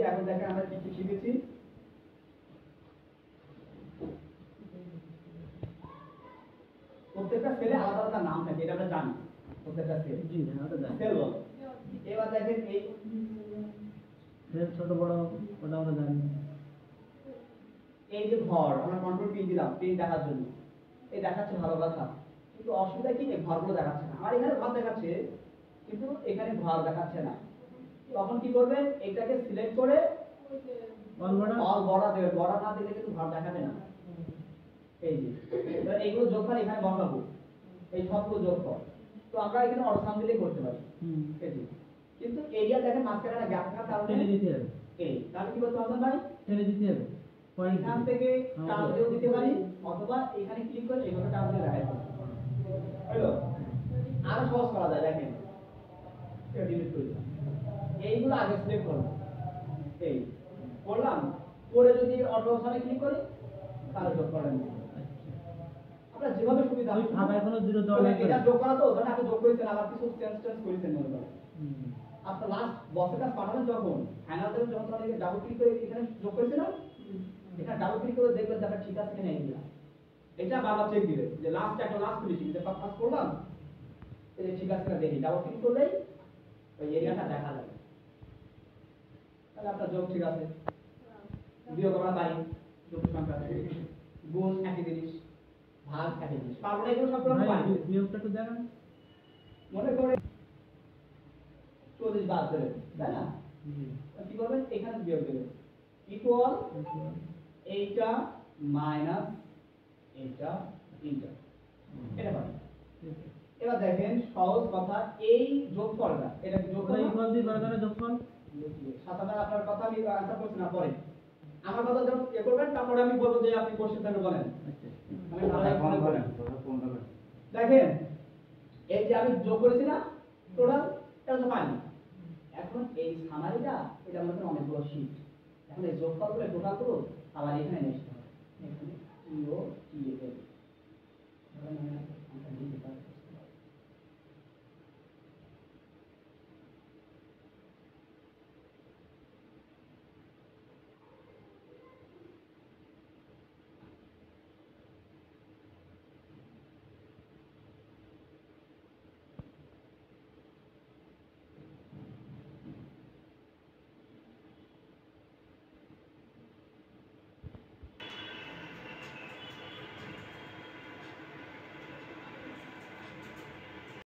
এখন দেখেন আমরা কি কি শিখেছি। প্রত্যেকটা সেলে আলাদা আলাদা নাম থাকে, এটা আমরা জানি। প্রত্যেকটা সেল জি আমরা জানি। সেল বল। এবার দেখেন এই সেল ছোট বড় ওটা আমরা জানি। এই যে ঘর আমরা কন্ট্রোল পি দিলাম প্রিন্ট দেখার জন্য, এই দেখাচ্ছে ভালো কথা, কিন্তু অসুবিধা কি এই ঘরগুলো দেখাচ্ছে না। আর এখানে ঘর দেখাচ্ছে কিন্তু এখানে ঘর দেখাচ্ছে না। তখন কি করবেন, এটাকে সিলেক্ট করে অল বর্ডার দেবেন। বর্ডার না দিলে কিন্তু ঘর দেখাবে না। এই যে এবার এইগুলো যোগ করে এখানে বসাবো, এই সবগুলো যোগ কর। তো আমরা এখানে অটো সাম দিলেই করতে পারি। এই যে কিন্তু এরিয়া দেখেন মাঝখানে একটা গ্যাপ থাকার কারণে টেনে দিতে হবে। এই তাহলে কি করতে হবে ভাই, টেনে দিতে হবে। এখান থেকে টান দিয়েও দিতে পারি, অথবা এখানে ক্লিক করে এইভাবে টান দিয়ে দেখাই পারি। হলো আরো সহজ করা যায়। দেখেন এটা ডিলিট করে দিলাম, এইগুলো আগে সিলেক্ট করব। এই করলাম, করে যদি অটো সামে ক্লিক করি তাহলে যোগ করেন। আপনার যেভাবে সুবিধা হয়। আবার কোনো জিরো দেওয়া নেই। এটা যোগ করা তো ধরেন আপনি যোগ করেছেন, আবার কিছু চেঞ্জ করেছেন মনে করেন। আপনার লাস্ট বসের কাছে পাঠাবেন যখন ফাইনাল দেবেন, যখন তখন ডাবল ক্লিক করে এখানে যোগ করেছিলাম, এখানে ডাবল ক্লিক করে দেখবেন দেখা ঠিক আছে কিনা এইগুলা। এটা বারবার চেক দিবেন যে লাস্ট একটা লাস্ট করেছি যে পাস করলাম, এই যে ঠিক আছে কিনা দেখি। ডাবল ক্লিক করলেই ওই এরিয়াটা দেখা যাবে। তাহলে আপনার যোগ ঠিক আছে, বিয়োগ আমরা পারি, যোগ সংখ্যা গুণ একই জিনিস, ভাগ একই জিনিস। পারবো না এগুলো সবগুলো আমরা পারি। বিয়োগটা একটু দেখান। মনে করে 40 বাদ দেবেন, তাই না? কি করবেন, এখানে বিয়োগ দেবেন ইকুয়াল এইটা মাইনাস এইটা এইটা, এটা পাবেন। এবার দেখেন সহজ কথা, এই যোগফলটা এটা কি যোগফল ইকুয়াল দিয়ে বর্গের যোগফল। সাতাটা আপনার কথা আমি আনসার করছি না, পরে আমার কথা যখন এ করবেন তারপরে আমি বলবো যে আপনি কোশ্চেন থেকে বলেন। আমি ধারাবাহিক মনে করেন। দেখেন এই যে আমি যোগ করেছি না টোটাল, এটা তো পাইনি। এখন এই সামারিটা এটা মনে করেন অনেক বড় শীট। এখন এই যোগফল করে টোটাল করো, আবার এখানে নিয়ে আসতে হবে। এখানে টি ও টি এ